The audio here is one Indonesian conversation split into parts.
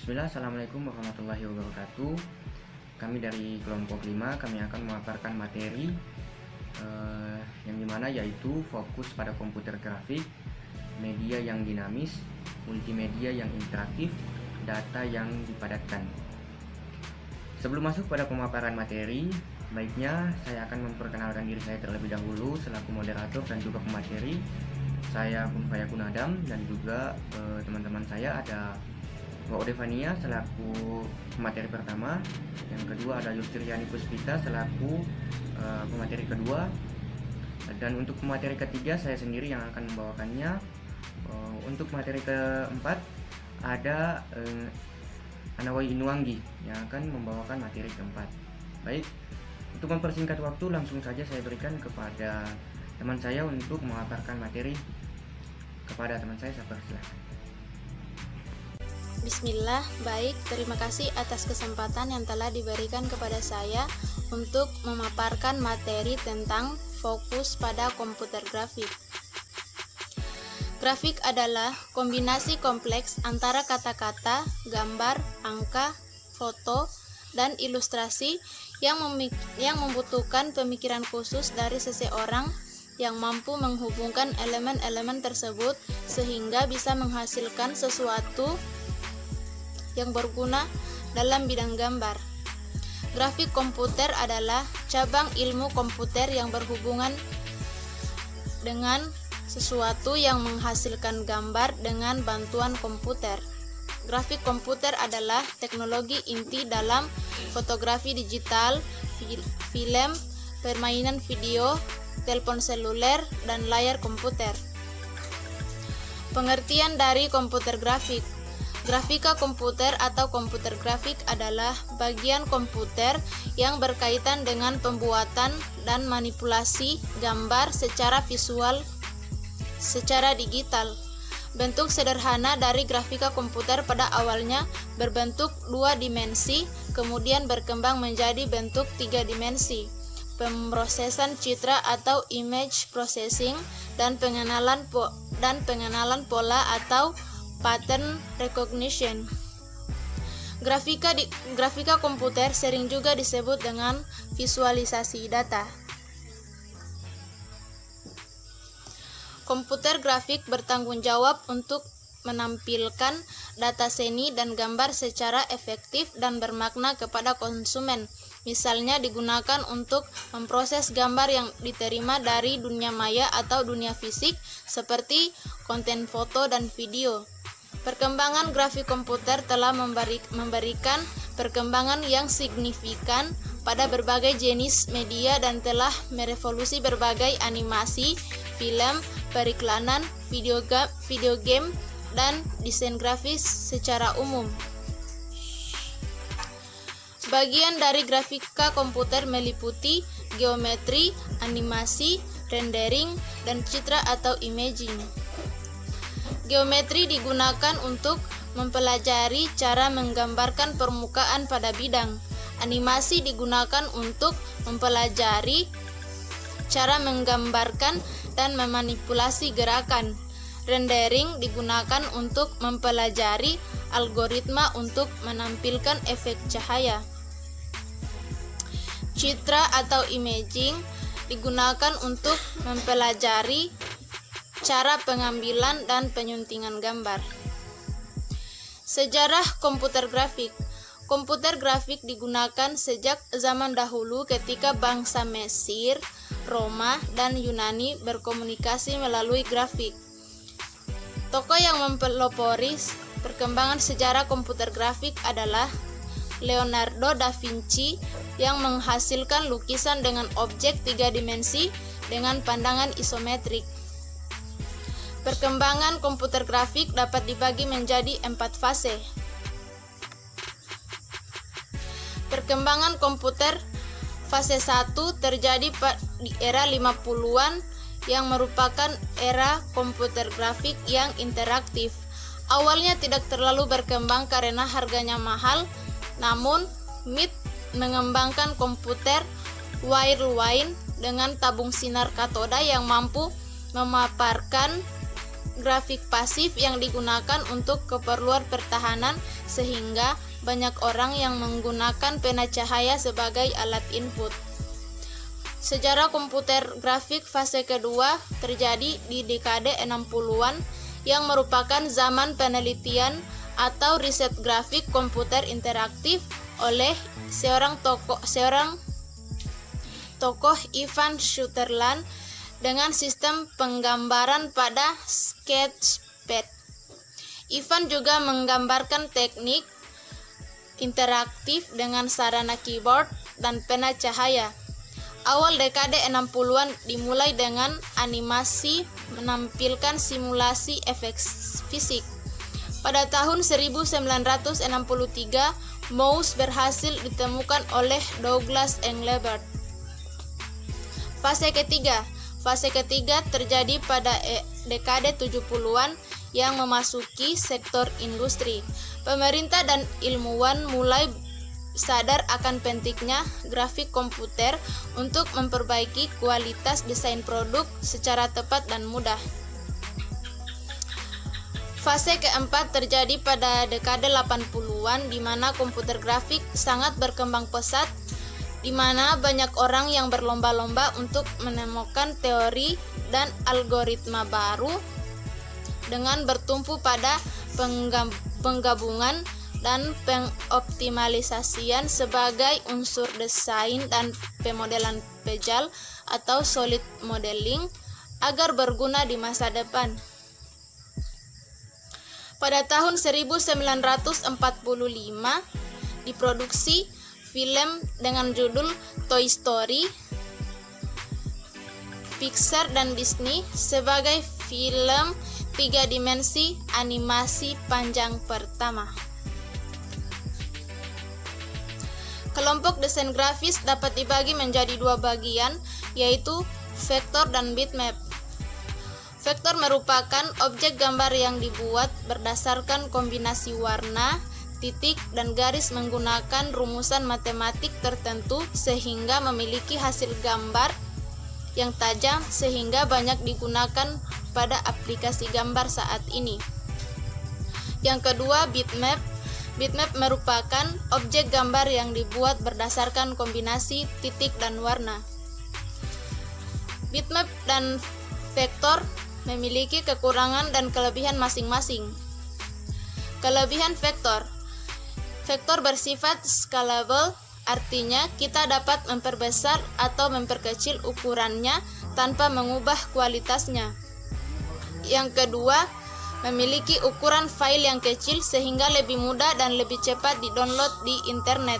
Bismillah, Assalamualaikum warahmatullahi wabarakatuh. Kami dari kelompok 5, kami akan memaparkan materi yang dimana yaitu fokus pada komputer grafik, media yang dinamis, multimedia yang interaktif, data yang dipadatkan. Sebelum masuk pada pemaparan materi, baiknya saya akan memperkenalkan diri saya terlebih dahulu selaku moderator dan juga pemateri. Saya Kun Fayakun Adam dan juga teman-teman saya ada Mbak Odevania selaku pemateri pertama, yang kedua ada Yustiriani Puspita selaku pemateri kedua, dan untuk pemateri ketiga saya sendiri yang akan membawakannya. Untuk materi keempat ada Anawai Inuanggi yang akan membawakan materi keempat. Baik, untuk mempersingkat waktu langsung saja saya berikan kepada teman saya untuk memaparkan materi. Kepada teman saya persilahkan. Bismillah, baik, terima kasih atas kesempatan yang telah diberikan kepada saya untuk memaparkan materi tentang fokus pada komputer grafik. Grafik adalah kombinasi kompleks antara kata-kata, gambar, angka, foto, dan ilustrasi yang membutuhkan pemikiran khusus dari seseorang yang mampu menghubungkan elemen-elemen tersebut sehingga bisa menghasilkan sesuatu yang berguna dalam bidang gambar. Grafik komputer adalah cabang ilmu komputer yang berhubungan dengan sesuatu yang menghasilkan gambar dengan bantuan komputer. Grafik komputer adalah teknologi inti dalam fotografi digital, film, permainan video, telepon seluler, dan layar komputer. Pengertian dari komputer grafik. Grafika komputer atau komputer grafik adalah bagian komputer yang berkaitan dengan pembuatan dan manipulasi gambar secara visual secara digital. Bentuk sederhana dari grafika komputer pada awalnya berbentuk 2 dimensi, kemudian berkembang menjadi bentuk 3 dimensi. Pemrosesan citra atau image processing dan pengenalan pola atau pattern recognition. Grafika komputer sering juga disebut dengan visualisasi data. Komputer grafik bertanggung jawab untuk menampilkan data seni dan gambar secara efektif dan bermakna kepada konsumen. Misalnya digunakan untuk memproses gambar yang diterima dari dunia maya atau dunia fisik seperti konten foto dan video. Perkembangan grafik komputer telah memberikan perkembangan yang signifikan pada berbagai jenis media dan telah merevolusi berbagai animasi, film, periklanan, video game, dan desain grafis secara umum. Bagian dari grafika komputer meliputi geometri, animasi, rendering, dan citra atau imaging. Geometri digunakan untuk mempelajari cara menggambarkan permukaan pada bidang. Animasi digunakan untuk mempelajari cara menggambarkan dan memanipulasi gerakan. Rendering digunakan untuk mempelajari algoritma untuk menampilkan efek cahaya. Citra atau imaging digunakan untuk mempelajari cara pengambilan dan penyuntingan gambar. Sejarah komputer grafik. Komputer grafik digunakan sejak zaman dahulu ketika bangsa Mesir, Roma, dan Yunani berkomunikasi melalui grafik. Tokoh yang mempelopori perkembangan sejarah komputer grafik adalah Leonardo da Vinci yang menghasilkan lukisan dengan objek 3 dimensi dengan pandangan isometrik. Perkembangan komputer grafik dapat dibagi menjadi 4 fase. Perkembangan komputer fase 1 terjadi di era 50-an yang merupakan era komputer grafik yang interaktif. Awalnya tidak terlalu berkembang karena harganya mahal, namun MIT mengembangkan komputer wireline dengan tabung sinar katoda yang mampu memaparkan grafik pasif yang digunakan untuk keperluan pertahanan sehingga banyak orang yang menggunakan pena cahaya sebagai alat input. Sejarah komputer grafik fase kedua terjadi di dekade 60-an yang merupakan zaman penelitian atau riset grafik komputer interaktif oleh seorang tokoh Ivan Sutherland dengan sistem penggambaran pada sketchpad. Ivan juga menggambarkan teknik interaktif dengan sarana keyboard dan pena cahaya. Awal dekade 60-an dimulai dengan animasi menampilkan simulasi efek fisik. Pada tahun 1963, mouse berhasil ditemukan oleh Douglas Engelbart. Fase ketiga terjadi pada dekade 70-an yang memasuki sektor industri. Pemerintah dan ilmuwan mulai sadar akan pentingnya grafik komputer untuk memperbaiki kualitas desain produk secara tepat dan mudah. Fase keempat terjadi pada dekade 80-an di mana komputer grafik sangat berkembang pesat, di mana banyak orang yang berlomba-lomba untuk menemukan teori dan algoritma baru dengan bertumpu pada penggabungan dan pengoptimalisasian sebagai unsur desain dan pemodelan pejal atau solid modeling agar berguna di masa depan. Pada tahun 1945 diproduksi film dengan judul Toy Story, Pixar dan Disney sebagai film 3 dimensi animasi panjang pertama. Kelompok desain grafis dapat dibagi menjadi 2 bagian, yaitu vektor dan bitmap. Vektor merupakan objek gambar yang dibuat berdasarkan kombinasi warna, titik, dan garis menggunakan rumusan matematik tertentu sehingga memiliki hasil gambar yang tajam sehingga banyak digunakan pada aplikasi gambar saat ini. Yang kedua, bitmap. Bitmap merupakan objek gambar yang dibuat berdasarkan kombinasi titik dan warna. Bitmap dan vektor memiliki kekurangan dan kelebihan masing-masing. Kelebihan vektor. Vektor bersifat scalable, artinya kita dapat memperbesar atau memperkecil ukurannya tanpa mengubah kualitasnya. Yang kedua, memiliki ukuran file yang kecil sehingga lebih mudah dan lebih cepat di-download di internet.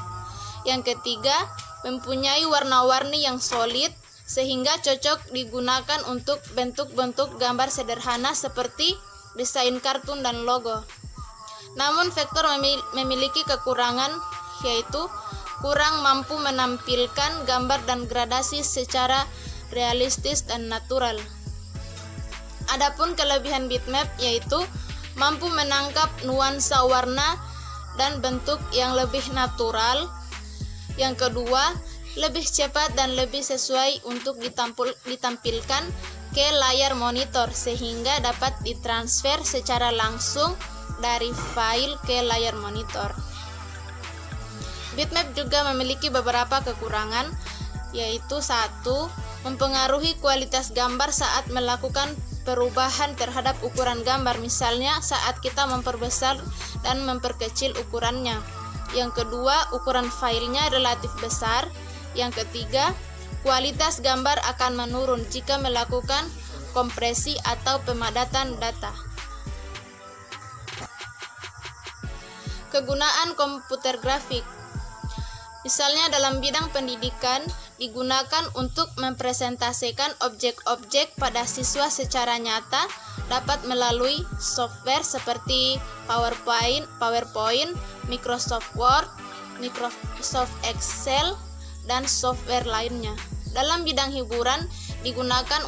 Yang ketiga, mempunyai warna-warni yang solid sehingga cocok digunakan untuk bentuk-bentuk gambar sederhana seperti desain kartun dan logo. Namun vektor memiliki kekurangan, yaitu kurang mampu menampilkan gambar dan gradasi secara realistis dan natural. Adapun kelebihan bitmap yaitu mampu menangkap nuansa warna dan bentuk yang lebih natural. Yang kedua, lebih cepat dan lebih sesuai untuk ditampilkan ke layar monitor sehingga dapat ditransfer secara langsung dari file ke layar monitor. Bitmap juga memiliki beberapa kekurangan, yaitu 1. Mempengaruhi kualitas gambar saat melakukan perubahan terhadap ukuran gambar, misalnya saat kita memperbesar dan memperkecil ukurannya. Yang kedua, ukuran filenya relatif besar. Yang ketiga, kualitas gambar akan menurun jika melakukan kompresi atau pemadatan data. Kegunaan komputer grafik. Misalnya dalam bidang pendidikan, digunakan untuk mempresentasikan objek-objek pada siswa secara nyata, dapat melalui software seperti PowerPoint, Microsoft Word, Microsoft Excel, dan software lainnya. Dalam bidang hiburan, digunakan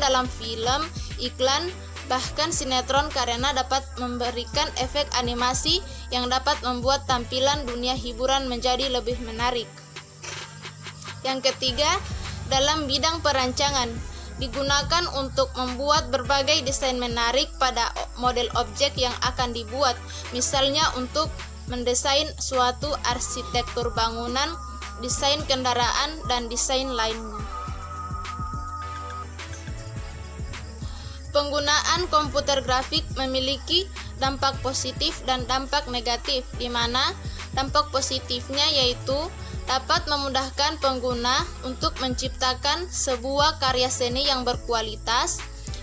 dalam film, iklan, bahkan sinetron karena dapat memberikan efek animasi yang dapat membuat tampilan dunia hiburan menjadi lebih menarik. Yang ketiga, dalam bidang perancangan, digunakan untuk membuat berbagai desain menarik pada model objek yang akan dibuat, misalnya untuk mendesain suatu arsitektur bangunan, desain kendaraan, dan desain lainnya. Penggunaan komputer grafik memiliki dampak positif dan dampak negatif, di mana dampak positifnya yaitu dapat memudahkan pengguna untuk menciptakan sebuah karya seni yang berkualitas.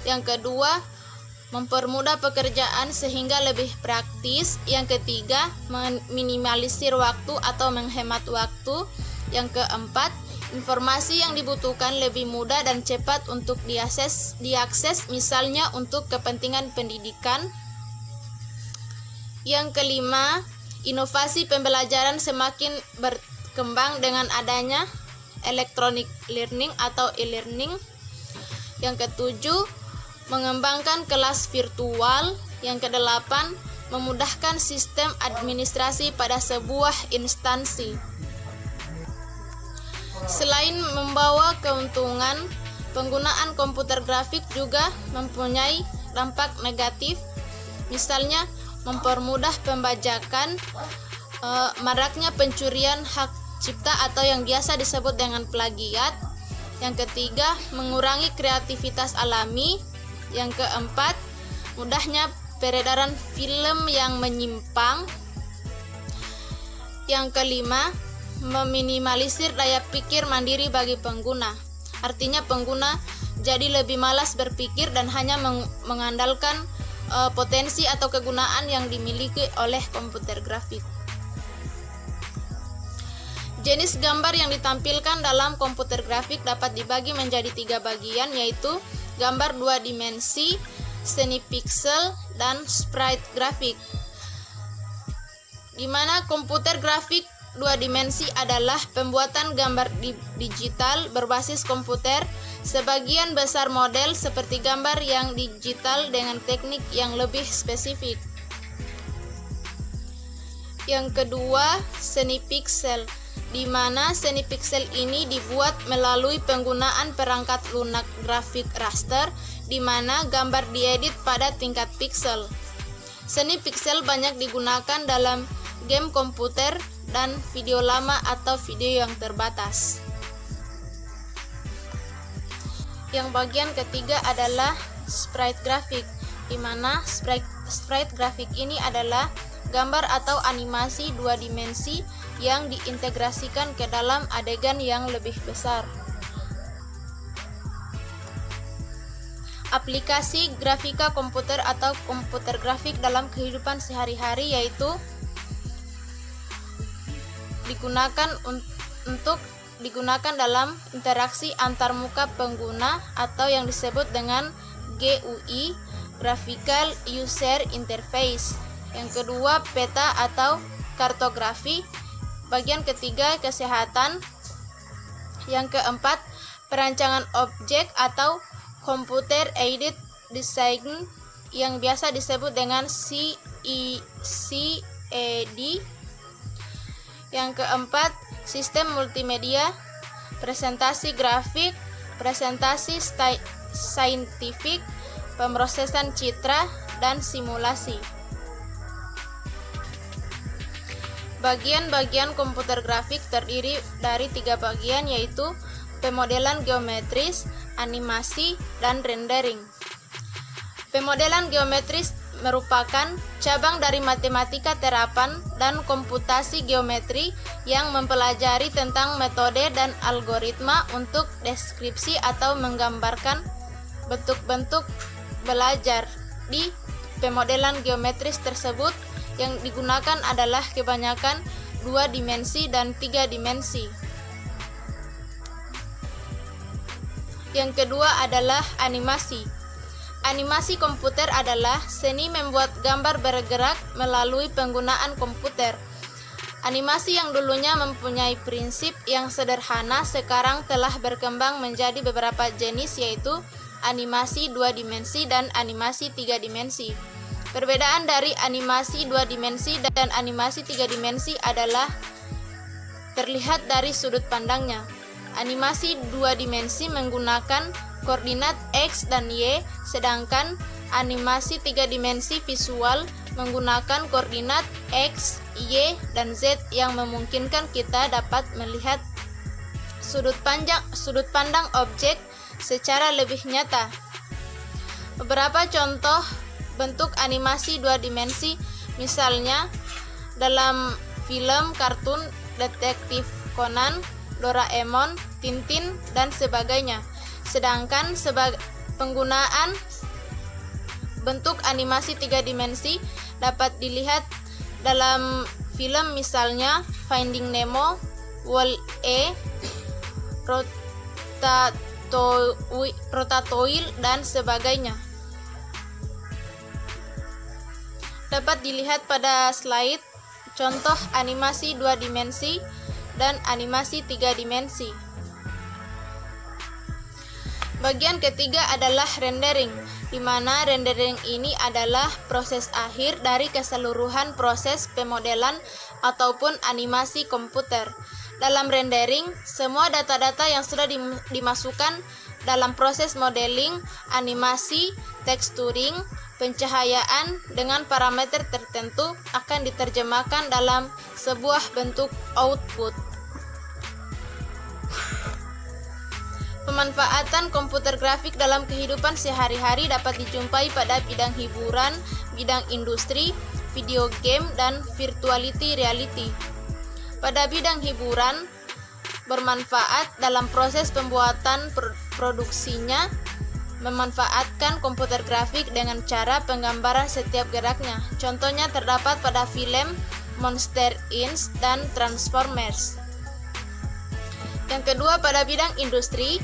Yang kedua, mempermudah pekerjaan sehingga lebih praktis. Yang ketiga, meminimalisir waktu atau menghemat waktu. Yang keempat, informasi yang dibutuhkan lebih mudah dan cepat untuk diakses, misalnya untuk kepentingan pendidikan. Yang kelima, inovasi pembelajaran semakin berkembang dengan adanya electronic learning atau e-learning. Yang ketujuh, mengembangkan kelas virtual. Yang kedelapan, memudahkan sistem administrasi pada sebuah instansi. Selain membawa keuntungan, penggunaan komputer grafik juga mempunyai dampak negatif, misalnya mempermudah pembajakan, maraknya pencurian hak cipta atau yang biasa disebut dengan plagiat. Yang ketiga, mengurangi kreativitas alami. Yang keempat, mudahnya peredaran film yang menyimpang. Yang kelima, meminimalisir daya pikir mandiri bagi pengguna. Artinya pengguna jadi lebih malas berpikir dan hanya mengandalkan potensi atau kegunaan yang dimiliki oleh komputer grafik. Jenis gambar yang ditampilkan dalam komputer grafik dapat dibagi menjadi 3 bagian, yaitu gambar 2 dimensi, seni pixel, dan sprite grafik. Di mana komputer grafik 2 dimensi adalah pembuatan gambar digital berbasis komputer, sebagian besar model seperti gambar yang digital dengan teknik yang lebih spesifik. Yang kedua, seni pixel, di mana seni pixel ini dibuat melalui penggunaan perangkat lunak grafik raster, di mana gambar diedit pada tingkat pixel. Seni pixel banyak digunakan dalam game komputer dan video lama atau video yang terbatas. Yang bagian ketiga adalah sprite grafik, di mana sprite grafik ini adalah gambar atau animasi 2 dimensi yang diintegrasikan ke dalam adegan yang lebih besar. Aplikasi grafika komputer atau komputer grafik dalam kehidupan sehari-hari yaitu digunakan dalam interaksi antarmuka pengguna atau yang disebut dengan GUI, Graphical User Interface. Yang kedua, peta atau kartografi. Bagian ketiga, kesehatan. Yang keempat, perancangan objek atau Computer Aided Design yang biasa disebut dengan CAD. Yang keempat, sistem multimedia, presentasi grafik, presentasi saintifik, pemrosesan citra, dan simulasi. Bagian-bagian komputer grafik terdiri dari 3 bagian, yaitu pemodelan geometris, animasi, dan rendering. Pemodelan geometris merupakan cabang dari matematika terapan dan komputasi geometri yang mempelajari tentang metode dan algoritma untuk deskripsi atau menggambarkan bentuk-bentuk belajar. Di pemodelan geometris tersebut yang digunakan adalah kebanyakan 2 dimensi dan 3 dimensi. Yang kedua adalah animasi. Animasi komputer adalah seni membuat gambar bergerak melalui penggunaan komputer. Animasi yang dulunya mempunyai prinsip yang sederhana sekarang telah berkembang menjadi beberapa jenis, yaitu animasi 2 dimensi dan animasi 3 dimensi. Perbedaan dari animasi 2 dimensi dan animasi 3 dimensi adalah terlihat dari sudut pandangnya. animasi 2 dimensi menggunakan koordinat X dan Y, sedangkan animasi 3 dimensi visual menggunakan koordinat X, Y, dan Z yang memungkinkan kita dapat melihat sudut pandang objek secara lebih nyata. Beberapa contoh bentuk animasi 2 dimensi misalnya dalam film kartun detektif Conan, Doraemon, Tintin, dan sebagainya. Sedangkan penggunaan bentuk animasi 3 dimensi dapat dilihat dalam film misalnya Finding Nemo, Wall-E, Ratatouille, dan sebagainya. Dapat dilihat pada slide contoh animasi 2 dimensi dan animasi 3 dimensi. Bagian ketiga adalah rendering, di mana rendering ini adalah proses akhir dari keseluruhan proses pemodelan ataupun animasi komputer. Dalam rendering, semua data-data yang sudah dimasukkan dalam proses modeling, animasi, texturing, pencahayaan dengan parameter tertentu akan diterjemahkan dalam sebuah bentuk output. Pemanfaatan komputer grafik dalam kehidupan sehari-hari dapat dijumpai pada bidang hiburan, bidang industri, video game, dan virtuality reality. Pada bidang hiburan, bermanfaat dalam proses pembuatan produksinya, memanfaatkan komputer grafik dengan cara penggambaran setiap geraknya. Contohnya terdapat pada film Monster Inc. dan Transformers. Yang kedua, pada bidang industri,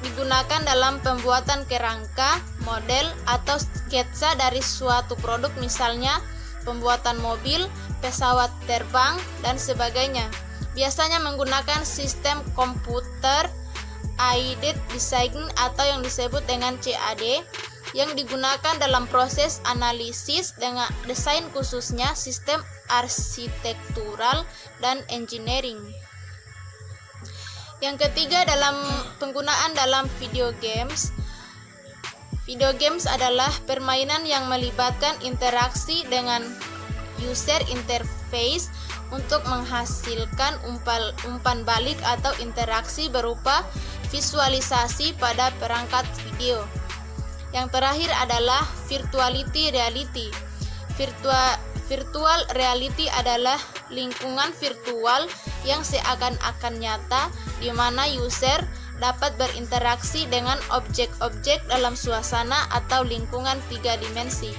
digunakan dalam pembuatan kerangka, model, atau sketsa dari suatu produk, misalnya pembuatan mobil, pesawat terbang, dan sebagainya. Biasanya menggunakan sistem komputer aided design atau yang disebut dengan CAD, yang digunakan dalam proses analisis dengan desain khususnya sistem arsitektural dan engineering. Yang ketiga, dalam penggunaan dalam video games. Video games adalah permainan yang melibatkan interaksi dengan user interface untuk menghasilkan umpan balik atau interaksi berupa visualisasi pada perangkat video. Yang terakhir adalah virtuality reality. Virtual reality adalah lingkungan virtual yang seakan-akan nyata, di mana user dapat berinteraksi dengan objek-objek dalam suasana atau lingkungan 3 dimensi.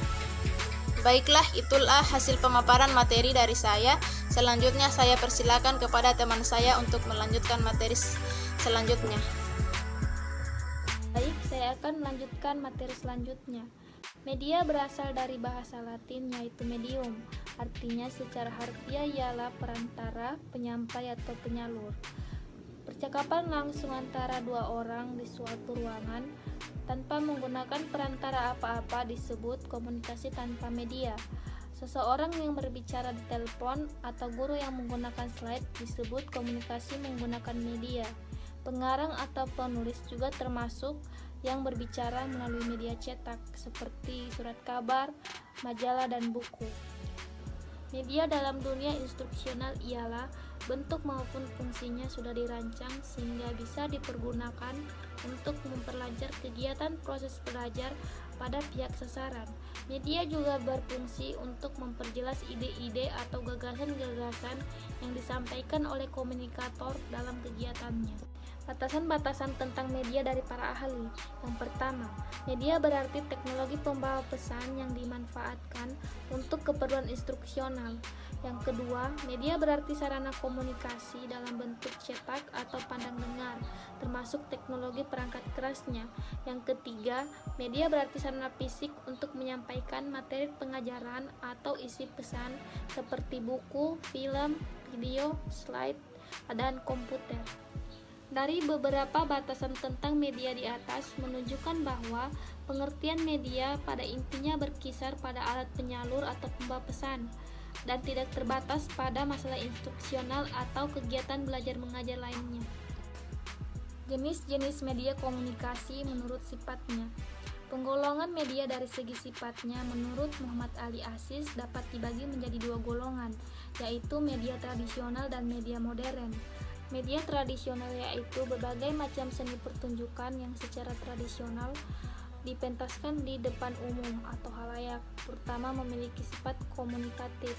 Baiklah, itulah hasil pemaparan materi dari saya. Selanjutnya saya persilakan kepada teman saya untuk melanjutkan materi selanjutnya. Baik, saya akan melanjutkan materi selanjutnya. Media berasal dari bahasa Latin yaitu medium. Artinya secara harfiah ialah perantara, penyampai atau penyalur. Percakapan langsung antara dua orang di suatu ruangan tanpa menggunakan perantara apa-apa disebut komunikasi tanpa media. Seseorang yang berbicara di telepon atau guru yang menggunakan slide disebut komunikasi menggunakan media. Pengarang atau penulis juga termasuk yang berbicara melalui media cetak seperti surat kabar, majalah, dan buku. Media dalam dunia instruksional ialah bentuk maupun fungsinya sudah dirancang sehingga bisa dipergunakan untuk memperlancar kegiatan proses belajar pada pihak sasaran. Media juga berfungsi untuk memperjelas ide-ide atau gagasan-gagasan yang disampaikan oleh komunikator dalam kegiatannya. Batasan-batasan tentang media dari para ahli. Yang pertama, media berarti teknologi pembawa pesan yang dimanfaatkan untuk keperluan instruksional. Yang kedua, media berarti sarana komunikasi dalam bentuk cetak atau pandang dengar, termasuk teknologi perangkat kerasnya. Yang ketiga, media berarti sarana fisik untuk menyampaikan materi pengajaran atau isi pesan seperti buku, film, video, slide, dan komputer. Dari beberapa batasan tentang media di atas menunjukkan bahwa pengertian media pada intinya berkisar pada alat penyalur atau pembawa pesan. dan tidak terbatas pada masalah instruksional atau kegiatan belajar mengajar lainnya. Jenis-jenis media komunikasi menurut sifatnya. Penggolongan media dari segi sifatnya menurut Muhammad Ali Aziz dapat dibagi menjadi dua golongan, yaitu media tradisional dan media modern. Media tradisional yaitu berbagai macam seni pertunjukan yang secara tradisional dipentaskan di depan umum atau halayak, terutama memiliki sifat komunikatif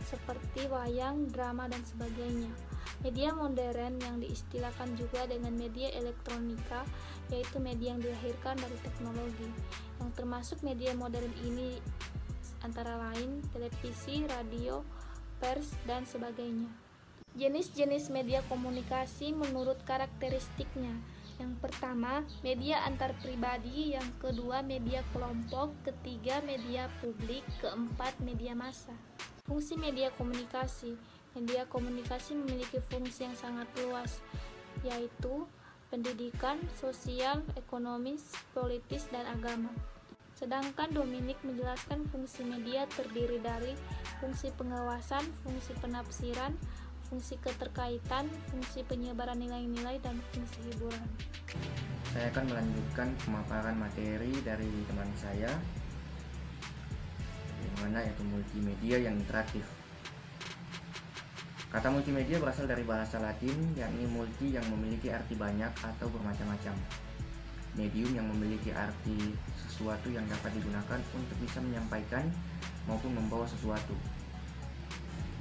seperti wayang, drama, dan sebagainya. Media modern yang diistilahkan juga dengan media elektronika yaitu media yang dilahirkan dari teknologi. Yang termasuk media modern ini antara lain televisi, radio, pers, dan sebagainya. Jenis-jenis media komunikasi menurut karakteristiknya. Yang pertama, media antar pribadi, yang kedua media kelompok, ketiga media publik, keempat media massa. Fungsi media komunikasi. Media komunikasi memiliki fungsi yang sangat luas, yaitu pendidikan, sosial, ekonomis, politis, dan agama. Sedangkan Dominik menjelaskan fungsi media terdiri dari fungsi pengawasan, fungsi penafsiran, fungsi keterkaitan, fungsi penyebaran nilai-nilai, dan fungsi hiburan. Saya akan melanjutkan pemaparan materi dari teman saya, yang mana yaitu multimedia yang interaktif. Kata multimedia berasal dari bahasa Latin, yakni multi yang memiliki arti banyak atau bermacam-macam. Medium yang memiliki arti sesuatu yang dapat digunakan untuk bisa menyampaikan maupun membawa sesuatu.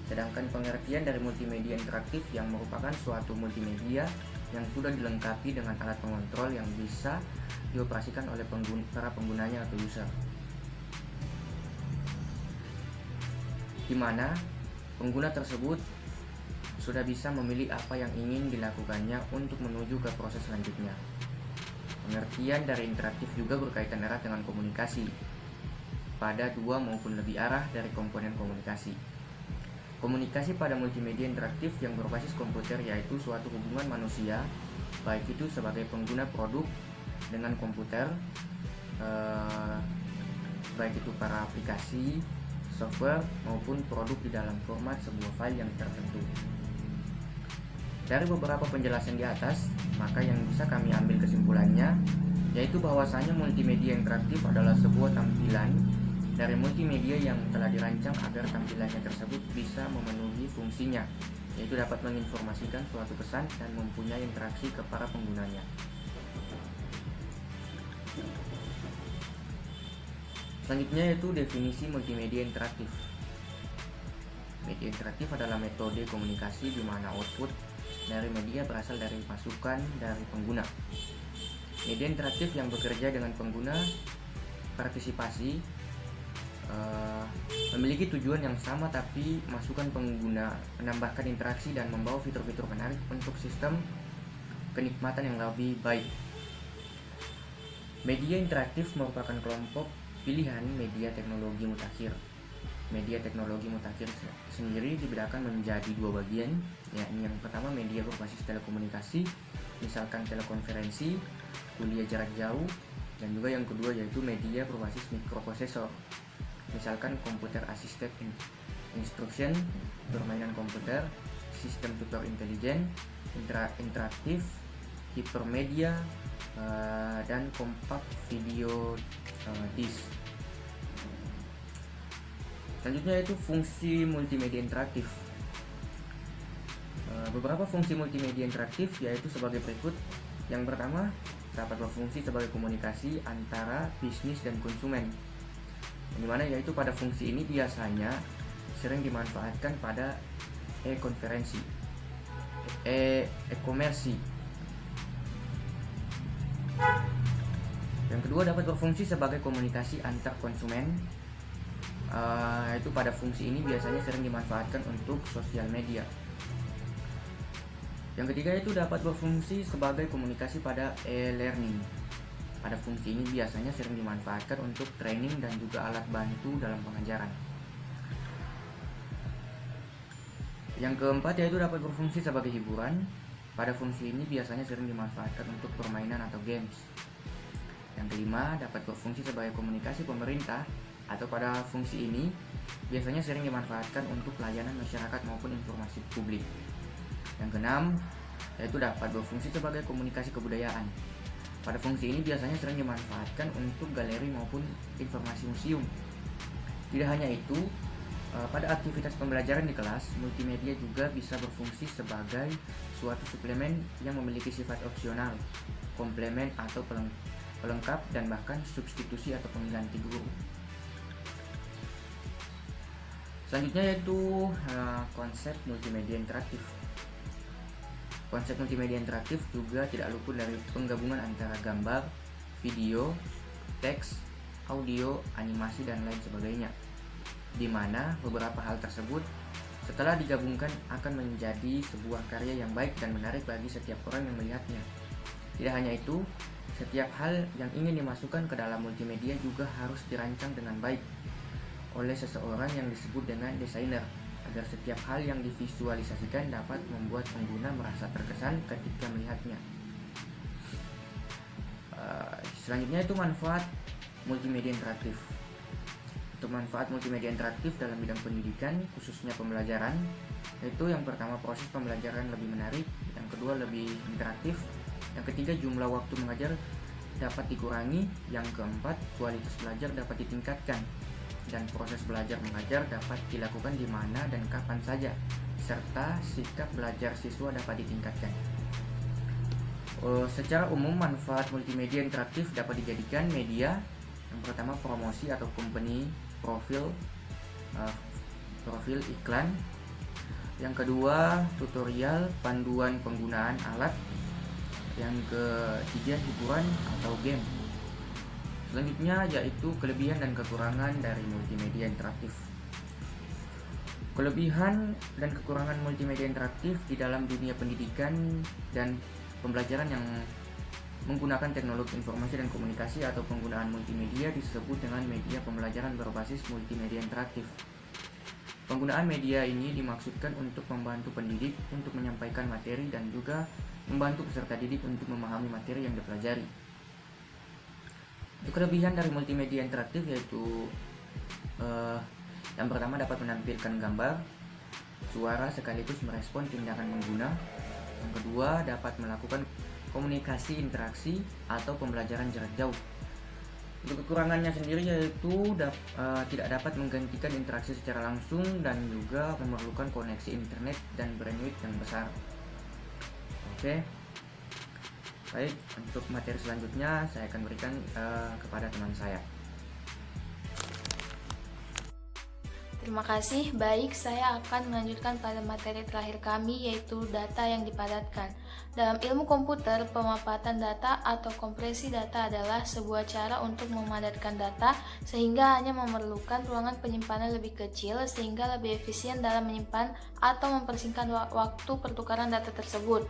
Sedangkan pengertian dari multimedia interaktif yang merupakan suatu multimedia yang sudah dilengkapi dengan alat pengontrol yang bisa dioperasikan oleh para penggunanya atau user, di mana pengguna tersebut sudah bisa memilih apa yang ingin dilakukannya untuk menuju ke proses selanjutnya. Pengertian dari interaktif juga berkaitan erat dengan komunikasi pada dua maupun lebih arah dari komponen komunikasi. Komunikasi pada multimedia interaktif yang berbasis komputer yaitu suatu hubungan manusia, baik itu sebagai pengguna produk dengan komputer, baik itu para aplikasi, software, maupun produk di dalam format sebuah file yang tertentu. Dari beberapa penjelasan di atas, maka yang bisa kami ambil kesimpulannya yaitu bahwasanya multimedia interaktif adalah sebuah tampilan dari multimedia yang telah dirancang agar tampilannya tersebut bisa memenuhi fungsinya, yaitu dapat menginformasikan suatu pesan dan mempunyai interaksi ke para penggunanya. Selanjutnya yaitu definisi multimedia interaktif. Media interaktif adalah metode komunikasi di mana output dari media berasal dari masukan dari pengguna. Media interaktif yang bekerja dengan pengguna partisipasi memiliki tujuan yang sama, tapi masukan pengguna menambahkan interaksi dan membawa fitur-fitur menarik untuk sistem kenikmatan yang lebih baik. Media interaktif merupakan kelompok pilihan media teknologi mutakhir. Media teknologi mutakhir sendiri dibedakan menjadi dua bagian, yakni yang pertama media berbasis telekomunikasi, misalkan telekonferensi, kuliah jarak jauh, dan juga yang kedua yaitu media berbasis mikroprosesor, misalkan komputer assisted instruction, permainan komputer, sistem tutor intelijen, interaktif, hipermedia, dan compact video disc. Selanjutnya yaitu fungsi multimedia interaktif. Beberapa fungsi multimedia interaktif yaitu sebagai berikut. Yang pertama, dapat berfungsi sebagai komunikasi antara bisnis dan konsumen, dimana yaitu pada fungsi ini biasanya sering dimanfaatkan pada e-konferensi, e-komersi. Yang kedua, dapat berfungsi sebagai komunikasi antar konsumen, yaitu pada fungsi ini biasanya sering dimanfaatkan untuk sosial media. Yang ketiga itu dapat berfungsi sebagai komunikasi pada e-learning. Pada fungsi ini biasanya sering dimanfaatkan untuk training dan juga alat bantu dalam pengajaran. Yang keempat yaitu dapat berfungsi sebagai hiburan. Pada fungsi ini biasanya sering dimanfaatkan untuk permainan atau games. Yang kelima dapat berfungsi sebagai komunikasi pemerintah atau pada fungsi ini biasanya sering dimanfaatkan untuk pelayanan masyarakat maupun informasi publik. Yang keenam, yaitu dapat berfungsi sebagai komunikasi kebudayaan. Pada fungsi ini biasanya sering dimanfaatkan untuk galeri maupun informasi museum. Tidak hanya itu, pada aktivitas pembelajaran di kelas, multimedia juga bisa berfungsi sebagai suatu suplemen yang memiliki sifat opsional, komplemen atau pelengkap, dan bahkan substitusi atau pengganti guru. Selanjutnya yaitu konsep multimedia interaktif. Konsep multimedia interaktif juga tidak luput dari penggabungan antara gambar, video, teks, audio, animasi, dan lain sebagainya, di mana beberapa hal tersebut setelah digabungkan akan menjadi sebuah karya yang baik dan menarik bagi setiap orang yang melihatnya. Tidak hanya itu, setiap hal yang ingin dimasukkan ke dalam multimedia juga harus dirancang dengan baik oleh seseorang yang disebut dengan desainer, agar setiap hal yang divisualisasikan dapat membuat pengguna merasa terkesan ketika melihatnya. Selanjutnya itu manfaat multimedia interaktif. Untuk manfaat multimedia interaktif dalam bidang pendidikan, khususnya pembelajaran, yaitu yang pertama proses pembelajaran lebih menarik, yang kedua lebih interaktif, yang ketiga jumlah waktu mengajar dapat dikurangi, yang keempat kualitas belajar dapat ditingkatkan, dan proses belajar mengajar dapat dilakukan di mana dan kapan saja, serta sikap belajar siswa dapat ditingkatkan. Secara umum manfaat multimedia interaktif dapat dijadikan media. Yang pertama promosi atau company profil iklan. Yang kedua tutorial panduan penggunaan alat. Yang ketiga hiburan atau game. Selanjutnya yaitu kelebihan dan kekurangan dari multimedia interaktif. Kelebihan dan kekurangan multimedia interaktif di dalam dunia pendidikan dan pembelajaran yang menggunakan teknologi informasi dan komunikasi atau penggunaan multimedia disebut dengan media pembelajaran berbasis multimedia interaktif. Penggunaan media ini dimaksudkan untuk membantu pendidik untuk menyampaikan materi dan juga membantu peserta didik untuk memahami materi yang dipelajari. Untuk kelebihan dari multimedia interaktif yaitu yang pertama dapat menampilkan gambar, suara sekaligus merespon tindakan pengguna. Yang kedua dapat melakukan komunikasi interaksi atau pembelajaran jarak jauh. Untuk kekurangannya sendiri yaitu tidak dapat menggantikan interaksi secara langsung dan juga memerlukan koneksi internet dan bandwidth yang besar. Oke. Baik, untuk materi selanjutnya saya akan berikan kepada teman saya. Terima kasih. Baik, saya akan melanjutkan pada materi terakhir kami, yaitu data yang dipadatkan. Dalam ilmu komputer, pemapaatan data atau kompresi data adalah sebuah cara untuk memadatkan data sehingga hanya memerlukan ruangan penyimpanan lebih kecil sehingga lebih efisien dalam menyimpan atau mempersingkat waktu pertukaran data tersebut.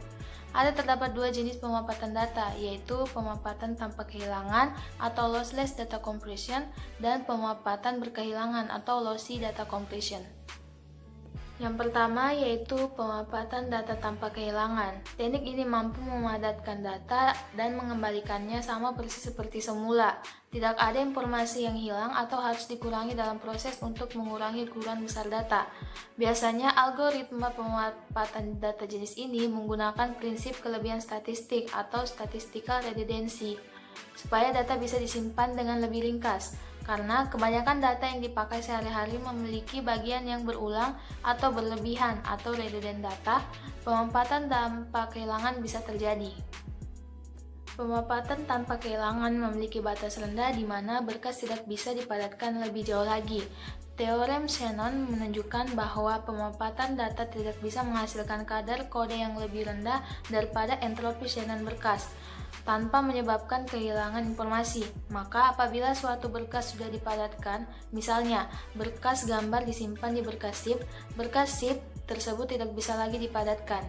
Terdapat dua jenis pemapaatan data, yaitu pemapatan tanpa kehilangan atau lossless data compression dan pemapatan berkehilangan atau lossy data compression. Yang pertama yaitu pemapatan data tanpa kehilangan. Teknik ini mampu memadatkan data dan mengembalikannya sama persis seperti semula. Tidak ada informasi yang hilang atau harus dikurangi dalam proses untuk mengurangi ukuran besar data. Biasanya algoritma pemapatan data jenis ini menggunakan prinsip kelebihan statistik atau statistical redundancy supaya data bisa disimpan dengan lebih ringkas. Karena kebanyakan data yang dipakai sehari-hari memiliki bagian yang berulang atau berlebihan atau redundant data, pemapatan tanpa kehilangan bisa terjadi. Pemapatan tanpa kehilangan memiliki batas rendah di mana berkas tidak bisa dipadatkan lebih jauh lagi. Teorem Shannon menunjukkan bahwa pemapatan data tidak bisa menghasilkan kadar kode yang lebih rendah daripada entropi Shannon berkas, tanpa menyebabkan kehilangan informasi. Maka apabila suatu berkas sudah dipadatkan, misalnya berkas gambar disimpan di berkas zip tersebut tidak bisa lagi dipadatkan.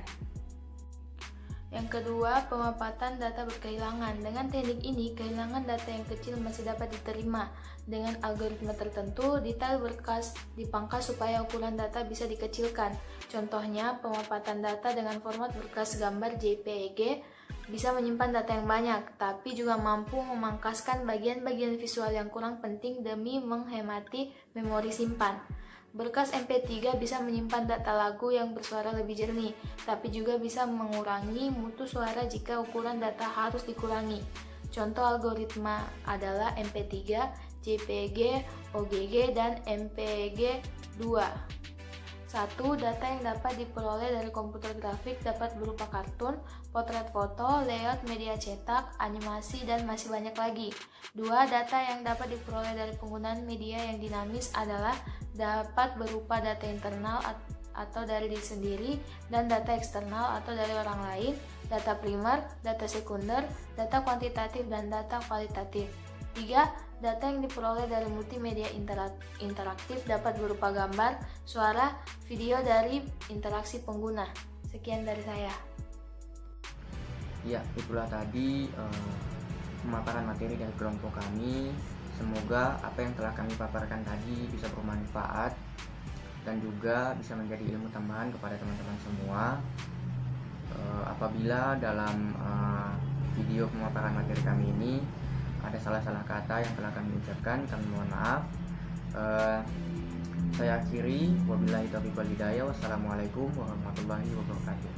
Yang kedua, pemapatan data berkehilangan. Dengan teknik ini, kehilangan data yang kecil masih dapat diterima. Dengan algoritma tertentu, detail berkas dipangkas supaya ukuran data bisa dikecilkan. Contohnya, pemapatan data dengan format berkas gambar JPEG bisa menyimpan data yang banyak, tapi juga mampu memangkaskan bagian-bagian visual yang kurang penting demi menghemati memori simpan. Berkas MP3 bisa menyimpan data lagu yang bersuara lebih jernih, tapi juga bisa mengurangi mutu suara jika ukuran data harus dikurangi. Contoh algoritma adalah MP3, JPG, OGG, dan MPG-2. 1. Data yang dapat diperoleh dari komputer grafik dapat berupa kartun, potret foto, layout media cetak, animasi, dan masih banyak lagi. 2. Data yang dapat diperoleh dari penggunaan media yang dinamis adalah dapat berupa data internal atau dari diri sendiri, dan data eksternal atau dari orang lain, data primer, data sekunder, data kuantitatif, dan data kualitatif. 3. Data yang diperoleh dari multimedia interaktif dapat berupa gambar, suara, video dari interaksi pengguna. Sekian dari saya. Ya, itulah tadi pemaparan materi dari kelompok kami. Semoga apa yang telah kami paparkan tadi bisa bermanfaat dan juga bisa menjadi ilmu tambahan kepada teman-teman semua. Apabila dalam video pemaparan materi kami ini ada salah-salah kata yang telah kami ucapkan, kami mohon maaf. Saya akhiri, wabillahi taufiq wal hidayah. Wassalamualaikum warahmatullahi wabarakatuh.